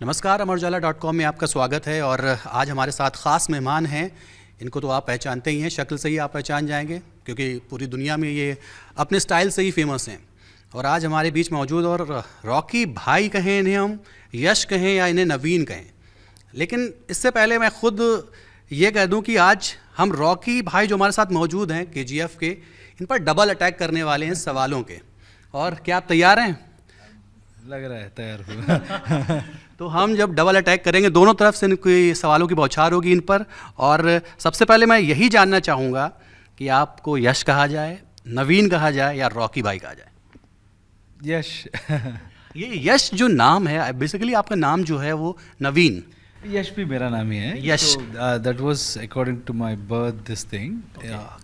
नमस्कार, अमरउजाला.com में आपका स्वागत है। और आज हमारे साथ ख़ास मेहमान हैं। इनको तो आप पहचानते ही हैं, शक्ल से ही आप पहचान जाएंगे क्योंकि पूरी दुनिया में ये अपने स्टाइल से ही फेमस हैं। और आज हमारे बीच मौजूद, और रॉकी भाई कहें इन्हें हम, यश कहें या इन्हें नवीन कहें, लेकिन इससे पहले मैं खुद ये कह दूं कि आज हम रॉकी भाई जो हमारे साथ मौजूद हैं KGF के, इन पर डबल अटैक करने वाले हैं सवालों के। और क्या आप तैयार हैं? लग रहा है तैयार हुआ। तो हम जब डबल अटैक करेंगे, दोनों तरफ से इनकी सवालों की बौछार होगी इन पर। और सबसे पहले मैं यही जानना चाहूँगा कि आपको यश कहा जाए, नवीन कहा जाए या रॉकी भाई कहा जाए? यश। ये यश जो नाम है, बेसिकली आपका नाम जो है वो नवीन। यश भी मेरा नाम ही है। Yash. That was according to my birth this thing.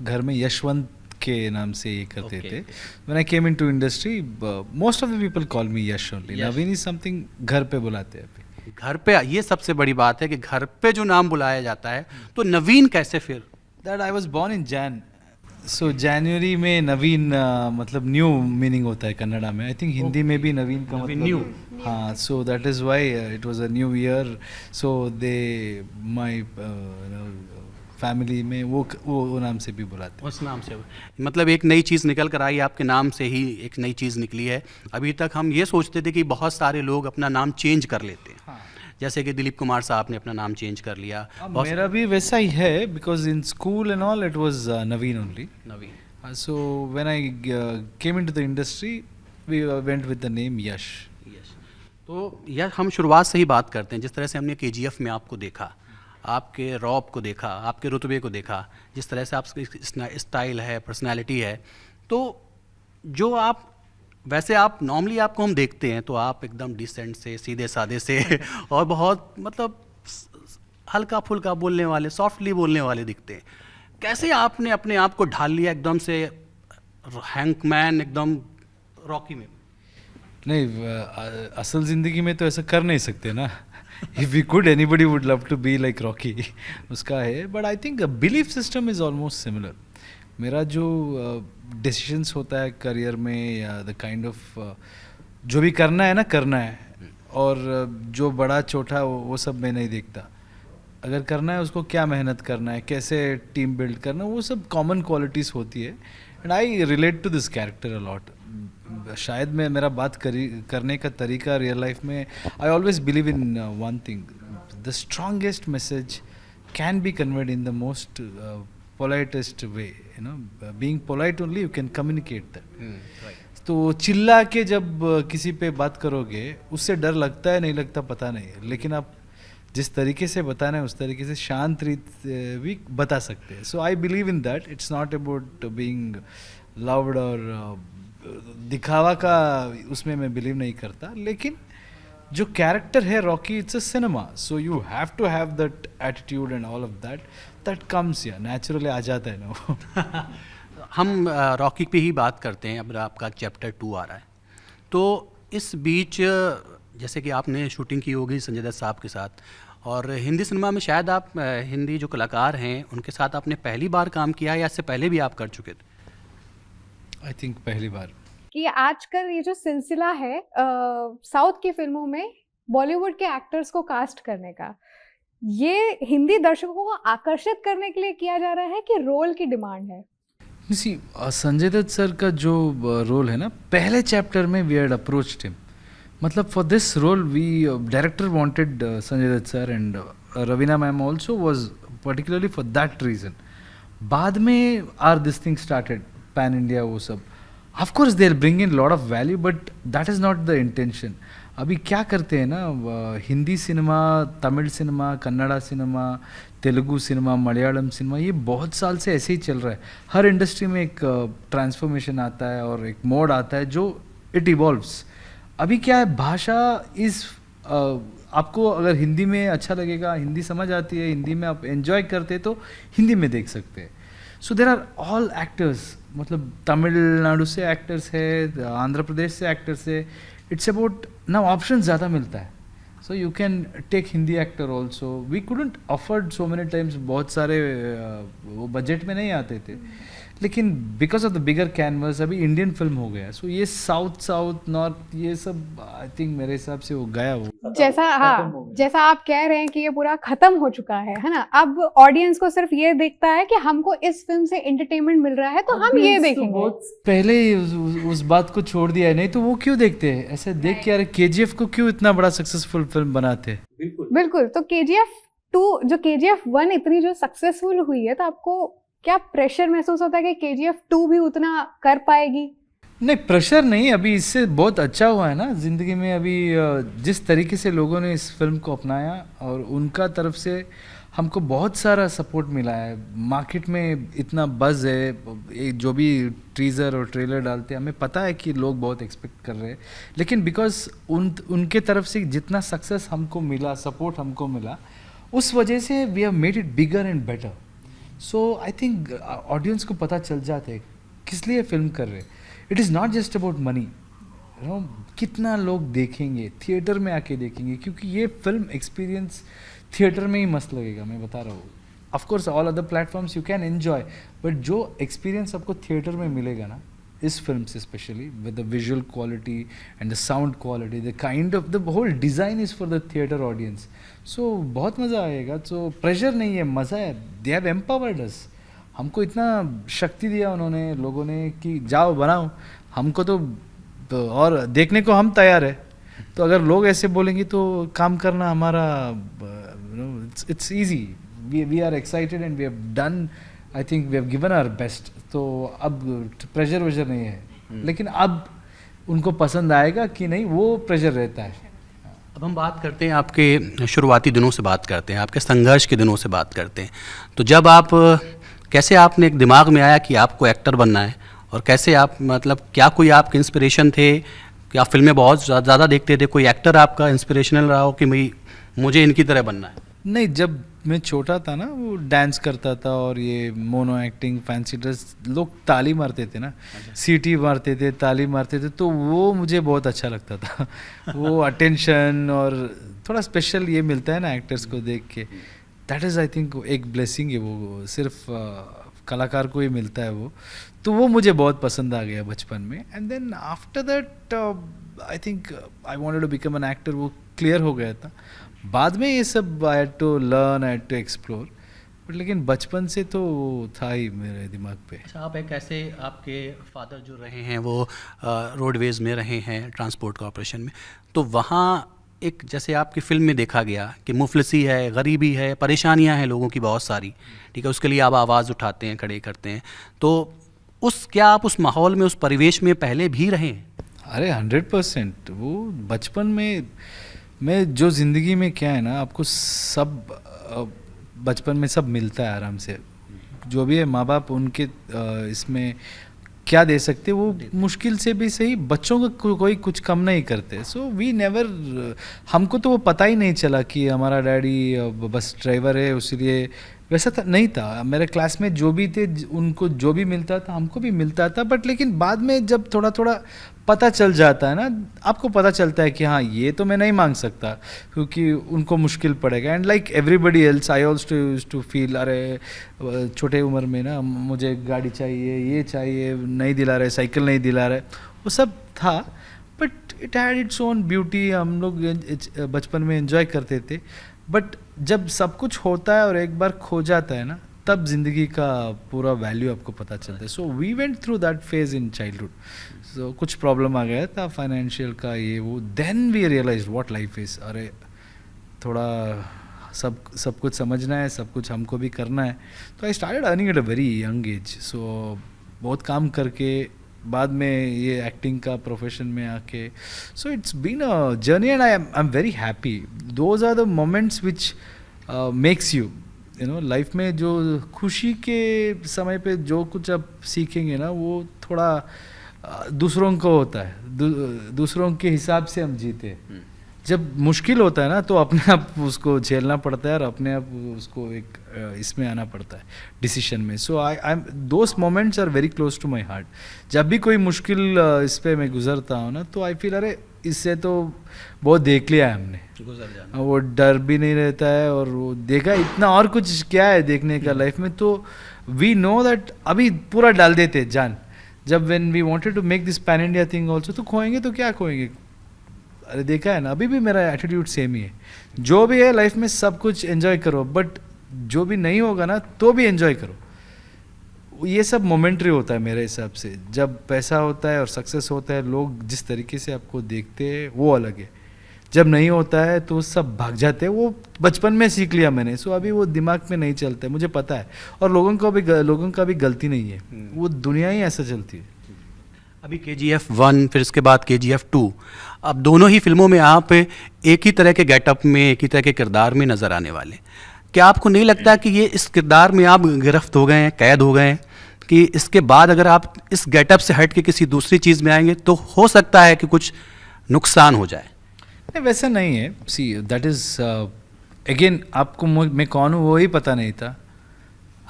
घर में यशवंत के नाम से ये करते थे। When I came into industry most of the people call me Yash only. Naveen is something घर पे बुलाते हैं अभी। घर पे, ये सबसे बड़ी बात है कि घर पे जो नाम बुलाया जाता है, तो नवीन कैसे फिर? That I was born in Jan, so जनवरी में नवीन मतलब न्यू मीनिंग होता है कन्नड़ा में। आई थिंक हिंदी में भी नवीन का मतलब न्यू। हाँ, सो that is why it was a new year. So they my family में वो नाम से भी बुलाते हैं। उस नाम से, मतलब एक नई चीज़ निकल कर आई, आपके नाम से ही एक नई चीज़ निकली है। अभी तक हम ये सोचते थे कि बहुत सारे लोग अपना नाम चेंज कर लेते हैं। हाँ। जैसे कि दिलीप कुमार साहब ने अपना नाम चेंज कर लिया। मेरा भी वैसा ही है, because in school and all it was Naveen only. Naveen. So when I came into the industry we went with the name Yash. तो यह हम शुरुआत से ही बात करते हैं। जिस तरह से हमने KGF में आपको देखा, आपके रॉब को देखा, आपके रुतबे को देखा, जिस तरह से आपकी स्टाइल है, पर्सनालिटी है, तो जो आप, वैसे आप नॉर्मली आपको हम देखते हैं तो आप एकदम डिसेंट से, सीधे साधे से और बहुत मतलब हल्का फुल्का बोलने वाले, सॉफ्टली बोलने वाले दिखते हैं। कैसे आपने अपने आप को ढाल लिया एकदम से हैंकमैन, एकदम रॉकी में? नहीं, असल ज़िंदगी में तो ऐसा कर नहीं सकते ना। If we could, anybody would love to be like Rocky, उसका है। But I think belief system is almost similar. मेरा जो डिसीजंस होता है करियर में, या द काइंड ऑफ जो भी करना है ना, करना है। और जो बड़ा छोटा वो सब मैं नहीं देखता। अगर करना है उसको क्या मेहनत करना है, कैसे टीम बिल्ड करना, वो सब कॉमन क्वालिटीज़ होती है। And I relate to this character a lot. शायद मैं, मेरा बात करने का तरीका रियल लाइफ में, I always believe in one thing, the strongest message can be conveyed in the most politest way. You know, being polite only you can communicate that. तो चिल्ला के जब किसी पे बात करोगे, उससे डर लगता है नहीं लगता पता नहीं है, लेकिन आप जिस तरीके से बताना है उस तरीके से शांत रीत भी बता सकते हैं। So I believe in that. It's not about being loud और दिखावा का, उसमें मैं बिलीव नहीं करता। लेकिन जो कैरेक्टर है Rocky, it's a cinema, so you have to have that attitude and all of that comes, या नेचुरली आ जाता है ना। हम रॉकी पे ही बात करते हैं। अब आपका चैप्टर 2 आ रहा है, तो इस बीच जैसे कि आपने शूटिंग की होगी संजय दत्त साहब के साथ, और हिंदी सिनेमा में शायद आप हिंदी जो कलाकार हैं उनके साथ आपने पहली बार काम किया है, या इससे पहले भी आप कर चुके थे? आई थिंक पहली बार। कि आजकल ये जो सिलसिला है साउथ की फिल्मों में बॉलीवुड के एक्टर्स को कास्ट करने का, ये हिंदी दर्शकों को आकर्षित करने के लिए किया जा रहा है कि रोल की डिमांड है? सी, संजय दत्त सर का जो रोल है ना, पहले चैप्टर में वी हैड अप्रोच्ड हिम। मतलब for this role we, director wanted Sanjay Dutt sir, and Raveena ma'am also was particularly for that reason. बाद में are this thing started pan India, वो सब of course they will bring in lot of value, but that is not the intention. अभी क्या करते हैं ना, Hindi cinema, Tamil cinema, Kannada cinema, Telugu cinema, Malayalam cinema, ये बहुत साल से ऐसे ही चल रहा है। हर इंडस्ट्री में एक ट्रांसफॉर्मेशन आता है और एक मोड आता है जो इट इवॉल्व्स। अभी क्या है, भाषा इज़, आपको अगर हिंदी में अच्छा लगेगा, हिंदी समझ आती है, हिंदी में आप एंजॉय करते तो हिंदी में देख सकते हैं। सो देर आर ऑल एक्टर्स, मतलब तमिलनाडु से एक्टर्स है, आंध्र प्रदेश से एक्टर्स है। इट्स अबाउट ना, ऑप्शन ज़्यादा मिलता है। So you can take Hindi actor also. We couldn't afford so many times, बहुत सारे वो बजट में नहीं आते थे। लेकिन because of the bigger canvas अभी इंडियन फिल्म हो गया. सो ये साउथ नॉर्थ ये सब आई थिंक मेरे हिसाब से वो गया वो जैसा हाँ जैसा आप कह रहे हैं कि ये पूरा खत्म हो चुका है ना. अब ऑडियंस को सिर्फ ये दिखता है कि हमको इस फिल्म से एंटरटेनमेंट मिल रहा है तो हम ये देखेंगे. पहले ही उस बात को छोड़ दिया है. नहीं तो वो क्यों देखते हैं ऐसे देख के. यार केजीएफ को क्यों इतना बड़ा सक्सेसफुल फिल्म बनाते हैं. बिल्कुल. तो केजीएफ 2 जो केजीएफ 1 इतनी जो सक्सेसफुल हुई है तो आपको क्या प्रेशर महसूस होता है कि केजीएफ 2 भी उतना कर पाएगी? नहीं प्रेशर नहीं. अभी इससे बहुत अच्छा हुआ है ना ज़िंदगी में. अभी जिस तरीके से लोगों ने इस फिल्म को अपनाया और उनका तरफ से हमको बहुत सारा सपोर्ट मिला है. मार्केट में इतना बज़ है. जो भी टीज़र और ट्रेलर डालते हैं हमें पता है कि लोग बहुत एक्सपेक्ट कर रहे हैं. लेकिन बिकॉज उनके तरफ से जितना सक्सेस हमको मिला, सपोर्ट हमको मिला, उस वजह से we have made it bigger and better. So I think audience को पता चल जाता है किस लिए फिल्म कर रहे. It is not just about money. You know कितना लोग देखेंगे, थिएटर में आके देखेंगे, क्योंकि ये फिल्म एक्सपीरियंस थिएटर में ही मस्त लगेगा. मैं बता रहा हूँ. Of course all other platforms you can enjoy, but जो एक्सपीरियंस आपको थिएटर में मिलेगा ना इस फिल्म से, specially with the visual quality and the sound quality, the kind of the whole design is for the theatre audience. So बहुत मज़ा आएगा. तो प्रेशर नहीं है, मज़ा है. They have empowered us. हमको इतना शक्ति दिया उन्होंने, लोगों ने, कि जाओ बनाओ. हमको तो और देखने को हम तैयार है. तो अगर लोग ऐसे बोलेंगे तो काम करना हमारा it's easy. We are excited and we have done, I think we have given our best. तो अब प्रेशर वेशर नहीं है. लेकिन अब उनको पसंद आएगा कि नहीं वो प्रेशर रहता है. अब हम बात करते हैं आपके शुरुआती दिनों से बात करते हैं, आपके संघर्ष के दिनों से बात करते हैं. तो जब आप कैसे आपने एक दिमाग में आया कि आपको एक्टर बनना है, और कैसे आप मतलब क्या कोई आपके इंस्पिरेशन थे कि आप फिल्में बहुत ज़्यादा देखते थे, कोई एक्टर आपका इंस्पिरेशनल रहा हो कि भाई मुझे इनकी तरह बनना है? नहीं, जब मैं छोटा था ना वो डांस करता था और ये मोनो एक्टिंग, फैंसी ड्रेस, लोग ताली मारते थे ना, सीटी मारते थे, ताली मारते थे, तो वो मुझे बहुत अच्छा लगता था. वो अटेंशन और थोड़ा स्पेशल ये मिलता है ना एक्टर्स को देख के. दैट इज़ आई थिंक एक ब्लेसिंग है. वो सिर्फ कलाकार को ही मिलता है वो. तो वो मुझे बहुत पसंद आ गया बचपन में. And then after that I think I wanted to become an actor. वो क्लियर हो गया था. बाद में ये सब I had to learn, I had to explore. But लेकिन बचपन से तो था ही मेरे दिमाग पे. अच्छा, आप एक ऐसे, आपके फादर जो रहे हैं वो रोडवेज़ में रहे हैं, ट्रांसपोर्ट कॉरपोरेशन में, तो वहाँ एक जैसे आपकी फिल्म में देखा गया कि मुफलिसी है, गरीबी है, परेशानियाँ हैं लोगों की बहुत सारी, ठीक है, उसके लिए आप आवाज़ उठाते हैं, खड़े करते हैं. तो क्या आप उस माहौल में, उस परिवेश में पहले भी रहे हैं? अरे 100%. वो बचपन में मैं जो ज़िंदगी में क्या है ना, आपको सब बचपन में सब मिलता है आराम से. जो भी है माँ बाप उनके इसमें क्या दे सकते, वो मुश्किल से भी सही बच्चों को कोई कुछ कम नहीं करते. सो वी नेवर, हमको तो वो पता ही नहीं चला कि हमारा डैडी बस ड्राइवर है, इसलिए वैसा था नहीं था. मेरे क्लास में जो भी थे उनको जो भी मिलता था हमको भी मिलता था. बट लेकिन बाद में जब थोड़ा थोड़ा पता चल जाता है ना, आपको पता चलता है कि हाँ ये तो मैं नहीं मांग सकता क्योंकि उनको मुश्किल पड़ेगा. And like everybody else I also used to feel, अरे छोटे उम्र में ना मुझे गाड़ी चाहिए, ये चाहिए, नहीं दिला रहे, साइकिल नहीं दिला रहे, वो सब था. But it had its own beauty. हम लोग बचपन में एंजॉय करते थे. बट जब सब कुछ होता है और एक बार खो जाता है ना, तब ज़िंदगी का पूरा वैल्यू आपको पता चलता है. So we went through that phase in childhood. So कुछ प्रॉब्लम आ गया था फाइनेंशियल का, ये वो. Then we realise what life is. अरे थोड़ा सब कुछ समझना है, सब कुछ हमको भी करना है. तो I started earning at a very young age. So बहुत काम करके बाद में ये एक्टिंग का प्रोफेशन में आके, so it's been a journey and I am very happy. Those are the moments which makes you know life में. जो खुशी के समय पे जो कुछ आप सीखेंगे ना, वो थोड़ा दूसरों को होता है. दूसरों के हिसाब से हम जीते. जब मुश्किल होता है ना तो अपने आप उसको झेलना पड़ता है और अपने आप उसको एक इसमें आना पड़ता है डिसीजन में. So I am those moments are very close to my heart. जब भी कोई मुश्किल इस पर मैं गुजरता हूँ ना, तो आई फील अरे इससे तो बहुत देख लिया है हमने, गुजर जाना। वो डर भी नहीं रहता है और वो देखा इतना और कुछ क्या है देखने का लाइफ में, तो वी नो दैट अभी पूरा डाल देते जान, जब when we wanted to make this pan India thing also, तो खोएंगे तो क्या खोएंगे, अरे देखा है ना, अभी भी मेरा एटीट्यूड सेम ही है, जो भी है लाइफ में सब कुछ एंजॉय करो, बट जो भी नहीं होगा ना तो भी एंजॉय करो, ये सब मोमेंट्री होता है मेरे हिसाब से, जब पैसा होता है और सक्सेस होता है, लोग जिस तरीके से आपको देखते हैं वो अलग है, जब नहीं होता है तो सब भाग जाते हैं, वो बचपन में सीख लिया मैंने, सो अभी वो दिमाग में नहीं चलता है, मुझे पता है, और लोगों का भी गलती नहीं है, वो दुनिया ही ऐसा चलती है। अभी KGF 1 फिर इसके बाद KGF 2, अब दोनों ही फिल्मों में आप एक ही तरह के गेटअप में, एक ही तरह के किरदार में नज़र आने वाले, क्या आपको नहीं लगता कि ये इस किरदार में आप गिरफ्त हो गए हैं, कैद हो गए हैं, कि इसके बाद अगर आप इस गेटअप से हट के किसी दूसरी चीज़ में आएंगे तो हो सकता है कि कुछ नुकसान हो जाए? नहीं, वैसा नहीं है, सी दैट इज़ अगेन, आपको मैं कौन हूँ वो ही पता नहीं था,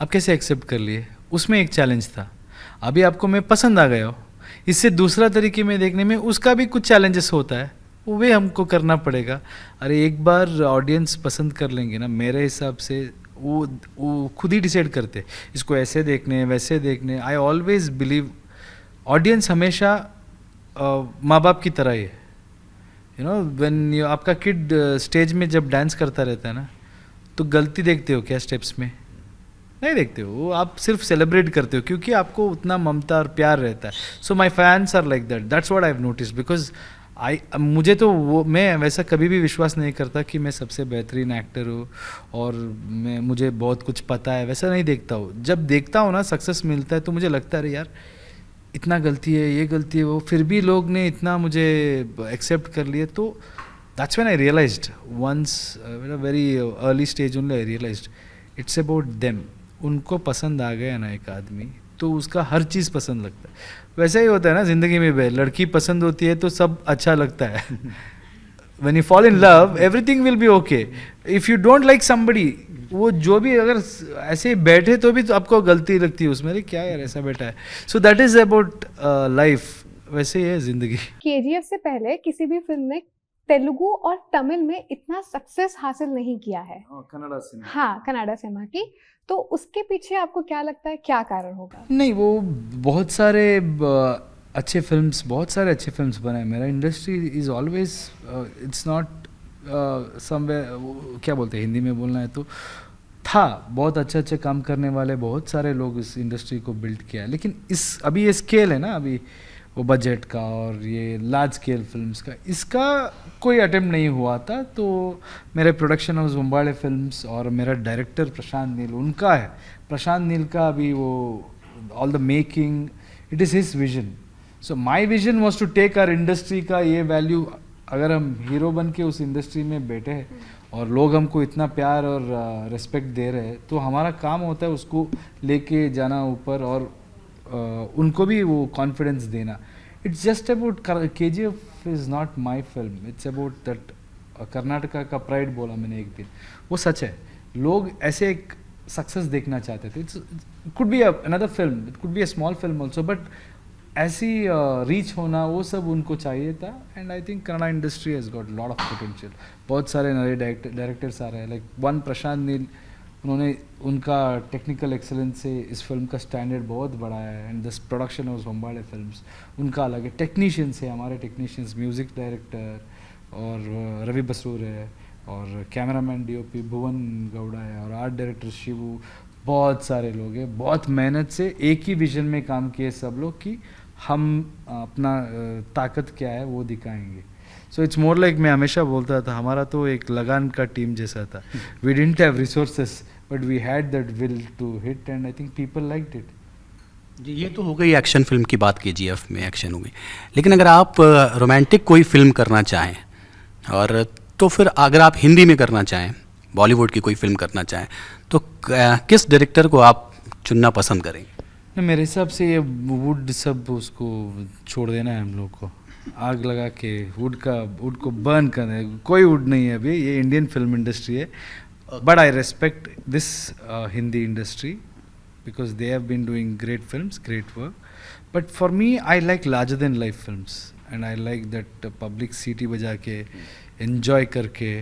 आप कैसे एक्सेप्ट कर लिए, उसमें एक चैलेंज था, अभी आपको मैं पसंद आ गया हो, इससे दूसरा तरीके में देखने में उसका भी कुछ चैलेंजेस होता है, वो भी हमको करना पड़ेगा। अरे एक बार ऑडियंस पसंद कर लेंगे ना, मेरे हिसाब से वो खुद ही डिसाइड करते इसको ऐसे देखने वैसे देखने। आई ऑलवेज बिलीव ऑडियंस हमेशा माँ बाप की तरह ही है, यू नो, व्हेन आपका किड स्टेज में जब डांस करता रहता है ना, तो गलती देखते हो क्या स्टेप्स में? नहीं देखते हो, वो आप सिर्फ सेलिब्रेट करते हो क्योंकि आपको उतना ममता और प्यार रहता है। So my fans are like that, that's what I have noticed, because मुझे तो वो, मैं वैसा कभी भी विश्वास नहीं करता कि मैं सबसे बेहतरीन एक्टर हूँ और मुझे बहुत कुछ पता है, वैसा नहीं देखता हूँ। जब देखता हूँ ना सक्सेस मिलता है तो मुझे लगता है अरे यार इतना गलती है, ये गलती है, वो फिर भी लोग ने इतना मुझे एक्सेप्ट कर लिया, तो that's when I realised once, very early stage only I realised it's about them. उनको पसंद आ गया ना एक आदमी तो उसका हर चीज़ पसंद लगता है। वैसा ही होता है ना ज़िंदगी में भी, लड़की पसंद होती है तो सब अच्छा लगता है। When you fall in love, everything will be okay. If you don't like somebody, वो जो भी अगर ऐसे बैठे तो भी तो आपको गलती लगती है उसमें, अरे क्या यार ऐसा बैठा है। So that is about life, वैसे ही है ज़िंदगी। KGF से पहले किसी भी फिल्म ने तेलुगु और तमिल में इतना सक्सेस हासिल नहीं किया है। कन्नड़ा सिनेमा। हाँ, कन्नड़ा सिनेमा की। तो उसके पीछे आपको क्या लगता है, क्या कारण होगा? नहीं, वो बहुत सारे अच्छे फिल्म्स बने हैं। मेरा industry is always, it's not somewhere, क्या बोलते हैं हिंदी में बोलना है तो, था बहुत अच्छे काम करने वाले बहुत सारे लोग इस इंडस्ट्री को बिल्ड किया है, लेकिन अभी ये स्केल है ना, अभी वो बजट का और ये लार्ज स्केल फिल्म्स का, इसका कोई अटेम्प्ट नहीं हुआ था। तो मेरे प्रोडक्शन हाउस बम्बाड़े फिल्म्स और मेरा डायरेक्टर प्रशांत नील, उनका है, प्रशांत नील का अभी वो all the making, it is his vision. So my vision was to take our industry का ये वैल्यू, अगर हम हीरो बन के उस इंडस्ट्री में बैठे हैं और लोग हमको इतना प्यार और रिस्पेक्ट दे रहे हैं, तो हमारा काम होता है उसको लेके जाना ऊपर और उनको भी वो कॉन्फिडेंस देना। It's just about KGF is not my film, it's about that Karnataka का प्राइड बोला मैंने एक दिन, वो सच है। लोग ऐसे एक सक्सेस देखना चाहते थे। It's could be another film, it could be a small film also, but ऐसी रीच होना वो सब उनको चाहिए था। And I think Kannada industry has got lot of potential. बहुत सारे नए डायरेक्टर्स आ रहे हैं, लाइक वन प्रशांत नील, उन्होंने उनका टेक्निकल एक्सेलेंस से इस फिल्म का स्टैंडर्ड बहुत बढ़ाया है। And this production house Hombale films, उनका अलग है। टेक्नीशियंस है हमारे, टेक्नीशियंस, म्यूज़िक डायरेक्टर और रवि बसरूर है, और कैमरामैन DOP भुवन गौड़ा है, और आर्ट डायरेक्टर शिवू, बहुत सारे लोग हैं। बहुत मेहनत से एक ही विजन में काम किए सब लोग कि हम अपना ताकत क्या है वो दिखाएंगे। सो इट्स मोर लाइक, मैं हमेशा बोलता था हमारा तो एक लगान का टीम जैसा था। We didn't have resources but we had that will to hit, and I think people liked it. जी, ये तो हो गई एक्शन फिल्म की बात, KGF में एक्शन हो गई, लेकिन अगर आप रोमांटिक कोई फिल्म करना चाहें, और तो फिर अगर आप हिंदी में करना चाहें, बॉलीवुड की कोई फिल्म करना चाहें, तो किस डायरेक्टर को आप चुनना पसंद करेंगे? मेरे हिसाब से ये वुड सब उसको छोड़ देना है हम लोग को, आग लगा के वुड को बर्न करना है। कोई वुड नहीं है अभी, ये इंडियन फिल्म इंडस्ट्री है। But I respect this Hindi industry because they have been doing great films, great work. But for me I like larger than life films. And I like that public सीटी बजा के enjoy करके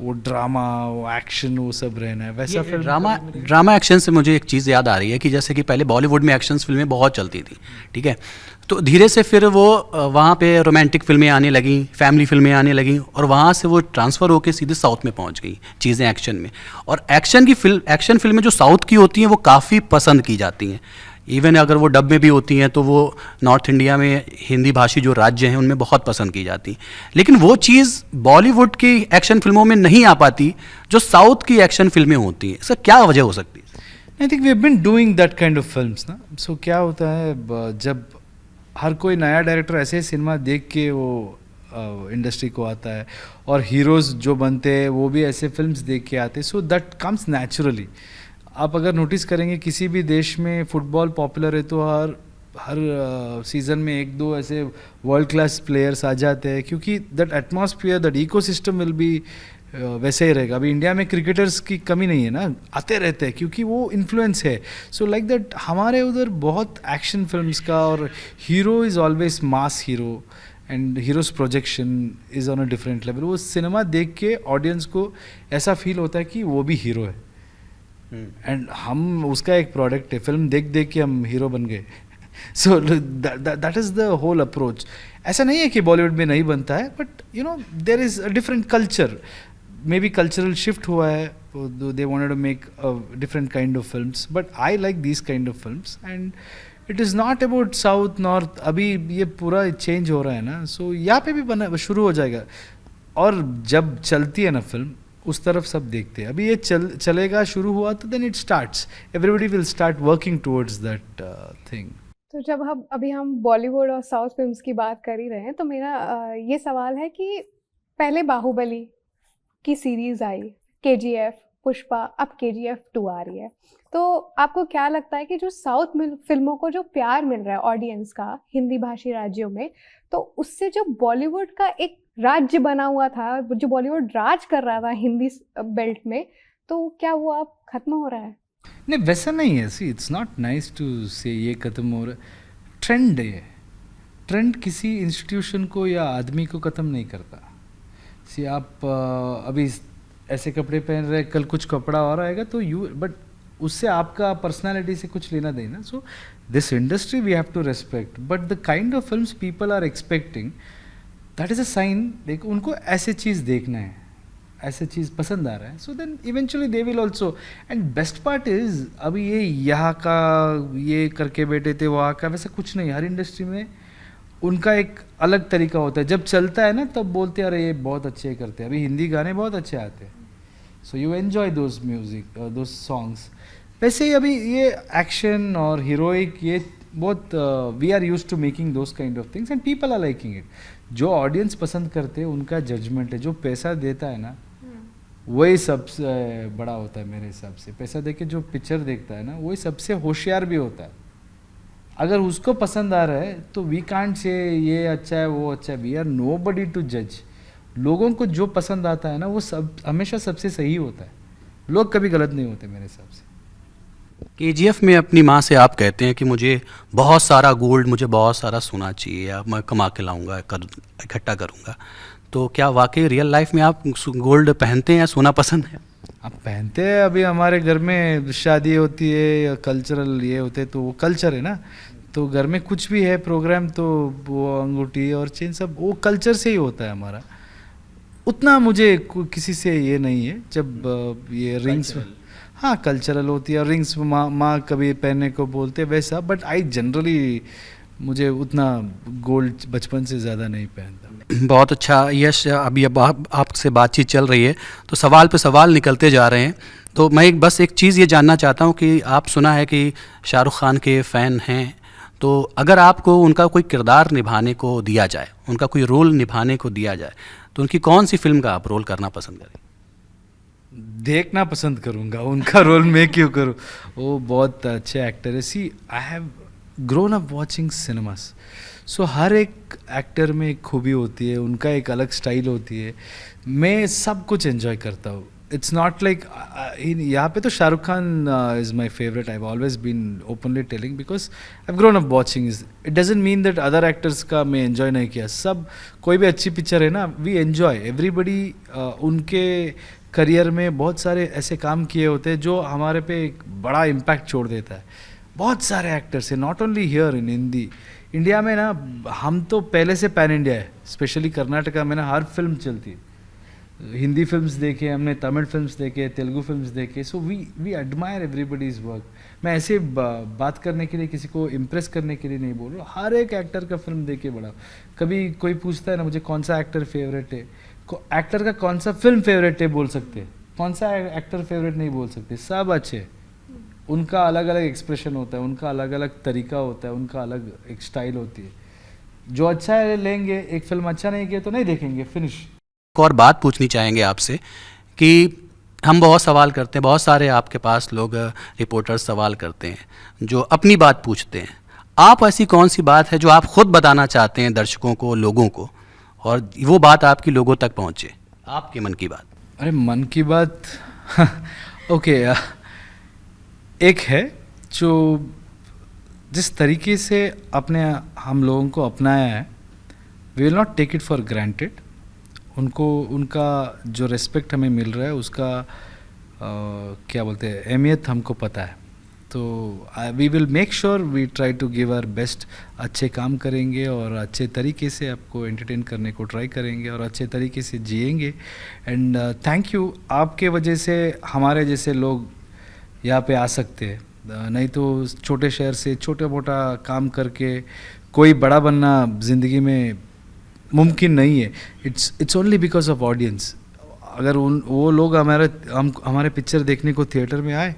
वो drama वो action वो सब रहना है वैसा फिल्म ड्रामा एक्शन से मुझे एक चीज़ याद आ रही है कि जैसे कि पहले बॉलीवुड में एक्शन फिल्में बहुत चलती थी, ठीक है, तो धीरे से फिर वो वहाँ पे रोमांटिक फिल्में आने लगी, फैमिली फिल्में आने लगी, और वहाँ से वो ट्रांसफ़र होकर सीधे साउथ में पहुँच गई चीज़ें एक्शन में। और एक्शन फिल्में जो साउथ की होती हैं वो काफ़ी पसंद की जाती हैं। इवन अगर वो डब में भी होती हैं तो वो नॉर्थ इंडिया में हिंदी भाषी जो राज्य हैं उनमें बहुत पसंद की जाती हैं। लेकिन वो चीज़ बॉलीवुड की एक्शन फिल्मों में नहीं आ पाती जो साउथ की एक्शन फिल्में होती हैं। इसका क्या वजह हो सकती है? I think we have been doing that kind of films ना। सो क्या होता है जब हर कोई नया डायरेक्टर ऐसे सिनेमा देख के वो इंडस्ट्री को आता है और हीरोज़ जो बनते हैं वो भी ऐसे फिल्म्स देख के आते हैं, सो दैट कम्स नेचुरली। आप अगर नोटिस करेंगे किसी भी देश में फुटबॉल पॉपुलर है तो हर सीज़न में एक दो ऐसे वर्ल्ड क्लास प्लेयर्स आ जाते हैं, क्योंकि that atmosphere that ecosystem will be वैसे ही रहेगा। अभी इंडिया में क्रिकेटर्स की कमी नहीं है ना, आते रहते हैं क्योंकि वो इन्फ्लुएंस है। सो लाइक दैट हमारे उधर बहुत एक्शन फिल्म्स का, और hero is always mass hero and heroes projection is on a different level. वो सिनेमा देख के ऑडियंस को ऐसा फील होता है कि वो भी हीरो है एंड हम उसका एक प्रोडक्ट है। फिल्म देख देख के हम हीरो बन गए। So that is the whole approach. ऐसा नहीं है कि बॉलीवुड में नहीं बनता है, but you know there is a different culture, maybe cultural shift हुआ है, they wanted to make a different kind of films, but I like this kind of films and it is not about south north. अभी ये पूरा change हो रहा है ना, सो यहाँ पे भी बना शुरू हो जाएगा, और जब चलती है ना फिल्म उस तरफ सब देखते हैं। अभी ये चलेगा, शुरू हुआ तो then it starts, everybody will start working towards that thing. तो जब हम बॉलीवुड और साउथ फिल्म्स की बात कर ही रहे हैं तो मेरा ये सवाल है कि पहले बाहुबली की सीरीज आई, केजीएफ, पुष्पा, अब केजीएफ 2 आ रही है, तो आपको क्या लगता है कि जो साउथ फिल्मों को जो प्यार मिल रहा है ऑडियंस का हिंदी भाषी राज्यों में, तो उससे जो बॉलीवुड का एक राज्य बना हुआ था, जो बॉलीवुड राज कर रहा था हिंदी बेल्ट में, तो क्या वो अब खत्म हो रहा है? नहीं, वैसा नहीं है। See it's not nice to say ये खत्म हो रहा है। ट्रेंड है, ट्रेंड किसी इंस्टीट्यूशन को या आदमी को ख़त्म नहीं करता। सी आप अभी ऐसे कपड़े पहन रहे, कल कुछ कपड़ा और आएगा तो बट उससे आपका पर्सनालिटी से कुछ लेना देना। So this industry we have to respect, but the kind of films people are expecting, that is a sign. देखो उनको ऐसे चीज़ देखना है, ऐसे चीज़ पसंद आ रहा है, so then eventually they will also. And best part is अभी ये यहाँ का ये करके बैठे थे वहाँ का, वैसा कुछ नहीं। हर इंडस्ट्री में उनका एक अलग तरीका होता है, जब चलता है ना तब बोलते हैं अरे ये बहुत अच्छे करते हैं। अभी हिंदी गाने बहुत अच्छे आते हैं, so you enjoy those music those songs. वैसे ही अभी ये एक्शन और हीरोइक ये बहुत we are use to making those kind of things and people are liking it. जो ऑडियंस पसंद करते हैं उनका जजमेंट है, जो पैसा देता है ना वही सबसे बड़ा होता है मेरे हिसाब से। पैसा दे के जो पिक्चर देखता है ना वही सबसे होशियार भी होता है। अगर उसको पसंद आ रहा है तो वी कांट से ये अच्छा है वो अच्छा है, वी आर नोबडी टू जज। लोगों को जो पसंद आता है ना वो सब हमेशा सबसे सही होता है, लोग कभी गलत नहीं होते मेरे हिसाब से। केजीएफ में अपनी माँ से आप कहते हैं कि मुझे बहुत सारा गोल्ड, मुझे बहुत सारा सोना चाहिए, या मैं कमा के लाऊंगा, इकट्ठा करूंगा, तो क्या वाकई रियल लाइफ में आप गोल्ड पहनते हैं या सोना पसंद है? आप पहनते हैं। अभी हमारे घर में शादी होती है या कल्चरल ये होते हैं तो वो कल्चर है ना, तो घर में कुछ भी है प्रोग्राम तो वो अंगूठी और चेन सब वो कल्चर से ही होता है हमारा। उतना मुझे किसी से ये नहीं है। जब ये रिंग्स, हाँ कल्चरल होती है, और रिंग्स माँ कभी पहनने को बोलते हैं वैसा, बट आई जनरली मुझे उतना गोल्ड बचपन से ज़्यादा नहीं पहनता। बहुत अच्छा यश, अभी अब आपसे बातचीत चल रही है तो सवाल पे सवाल निकलते जा रहे हैं, तो मैं बस एक चीज़ ये जानना चाहता हूँ कि आप सुना है कि शाहरुख खान के फ़ैन हैं, तो अगर आपको उनका कोई किरदार निभाने को दिया जाए, उनका कोई रोल निभाने को दिया जाए, तो उनकी कौन सी फिल्म का आप रोल करना पसंद करें? देखना पसंद करूँगा, उनका रोल मैं क्यों करूँ, वो बहुत अच्छे एक्टर है। See I have grown up watching cinemas, so हर एक एक्टर में एक खूबी होती है, उनका एक अलग स्टाइल होती है। मैं सब कुछ एंजॉय करता हूँ, इट्स नॉट लाइक यहाँ पे तो Shahrukh Khan is my favourite. I have always been openly telling because I have grown up watching. It doesn't mean that other actors का मैं एन्जॉय नहीं किया. सब कोई भी अच्छी पिक्चर है ना, वी एन्जॉय एवरीबडी. उनके करियर में बहुत सारे ऐसे काम किए होते हैं जो हमारे पे एक बड़ा इम्पैक्ट छोड़ देता है. बहुत सारे एक्टर्स हैं, not only here in Hindi. India में ना हम तो पहले से पैन इंडिया है. स्पेशली कर्नाटका में ना हर फिल्म चलती है. हिंदी फिल्म्स देखे हमने, तमिल फिल्म्स देखे, तेलुगु फिल्म्स देखे. So we admire everybody's work. मैं ऐसे बात करने के लिए, किसी को इम्प्रेस करने के लिए नहीं बोल रहा. हर एक एक्टर का फिल्म देख के बड़ा. कभी कोई पूछता है ना मुझे कौन सा एक्टर फेवरेट है, एक्टर का कौन सा फिल्म फेवरेट है बोल सकते हैं, कौन सा एक्टर फेवरेट नहीं बोल सकते. सब अच्छे. उनका अलग अलग एक्सप्रेशन होता है, उनका अलग अलग तरीका होता है, उनका अलग एक स्टाइल होती है. जो अच्छा है लेंगे, एक फिल्म अच्छा नहीं किया तो नहीं देखेंगे, फिनिश. एक और बात पूछनी चाहेंगे आपसे कि हम बहुत सवाल करते हैं, बहुत सारे आपके पास लोग रिपोर्टर्स सवाल करते हैं जो अपनी बात पूछते हैं. आप ऐसी कौन सी बात है जो आप खुद बताना चाहते हैं दर्शकों को, लोगों को, और वो बात आपकी लोगों तक पहुंचे, आपके मन की बात? अरे मन की बात ओके. एक है जो जिस तरीके से अपने हम लोगों को अपनाया है, we will not take it for granted. उनको उनका जो रिस्पेक्ट हमें मिल रहा है उसका क्या बोलते हैं, अहमियत हमको पता है. तो we will make sure we try to give our best. अच्छे काम करेंगे और अच्छे तरीके से आपको एंटरटेन करने को ट्राई करेंगे और अच्छे तरीके से जिएंगे. And thank you. आपके वजह से हमारे जैसे लोग यहाँ पे आ सकते हैं. नहीं तो छोटे शहर से छोटा मोटा काम करके कोई बड़ा बनना ज़िंदगी में मुमकिन नहीं है. It's only because of audience. अगर वो लोग हमारे पिक्चर देखने को थिएटर में आए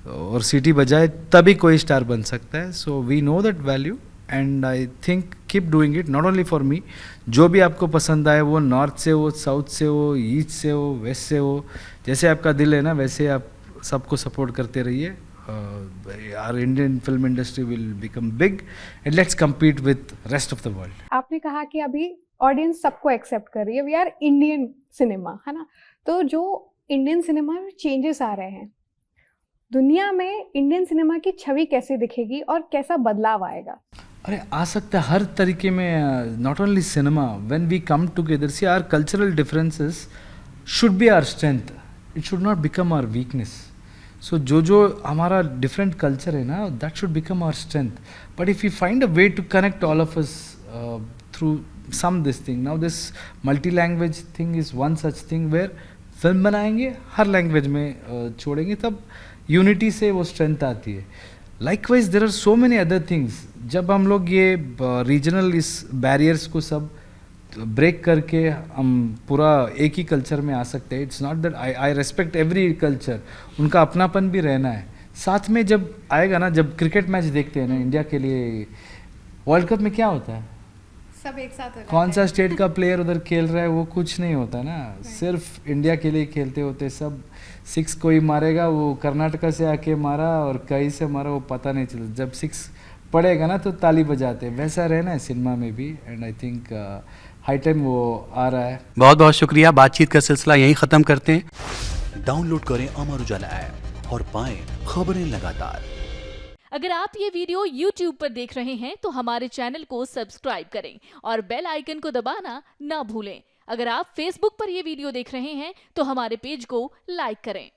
और सीटी बजाए तभी कोई स्टार बन सकता है. So we know that value and I think keep doing it. Not only for me. जो भी आपको पसंद आए, वो नॉर्थ से हो, साउथ से हो, ईस्ट से हो, वेस्ट से हो, जैसे आपका दिल है ना वैसे आप सबको सपोर्ट करते रहिए. Our Indian film industry will become big and let's compete with rest of the world. आपने कहा कि अभी ऑडियंस सबको एक्सेप्ट कर रही है, वी आर इंडियन सिनेमा, है ना. तो जो इंडियन सिनेमा में चेंजेस आ रहे हैं, दुनिया में इंडियन सिनेमा की छवि कैसे दिखेगी और कैसा बदलाव आएगा? अरे आ सकता है हर तरीके में. Not only cinema. When we come together, see our cultural differences should be our strength. It should not become our weakness. So जो हमारा डिफरेंट कल्चर है ना, that should become our strength. But if you find a way to connect all of us through some this thing. Now this multi-language thing is one such thing where film बनाएंगे हर language में छोड़ेंगे, तब unity से वो strength आती है. Likewise there are so many other things. जब हम लोग ये रीजनल इस बैरियर्स को सब ब्रेक करके हम पूरा एक ही कल्चर में आ सकते हैं. It's not that I respect every culture. उनका अपनापन भी रहना है. साथ में जब आएगा ना, जब क्रिकेट मैच देखते हैं ना इंडिया के लिए, वर्ल्ड कप में क्या होता है, सब एक साथ कौन सा स्टेट का प्लेयर उधर खेल रहा है वो कुछ नहीं होता ना. सिर्फ इंडिया के लिए खेलते होते सब. 6 कोई मारेगा, वो कर्नाटका से आके मारा और कहीं से मारा वो पता नहीं चलता. जब 6 पड़ेगा ना तो ताली बजाते हैं. वैसा रहना है सिनेमा में भी. And I think high time वो आ रहा है. बहुत बहुत शुक्रिया. बातचीत का सिलसिला यहीं ख़त्म करते हैं. डाउनलोड करें अमर उजाला ऐप और पाएं खबरें लगातार. अगर आप ये वीडियो YouTube पर देख रहे हैं तो हमारे चैनल को सब्सक्राइब करें और बेल आइकन को दबाना ना भूलें. अगर आप Facebook पर ये वीडियो देख रहे हैं तो हमारे पेज को लाइक करें.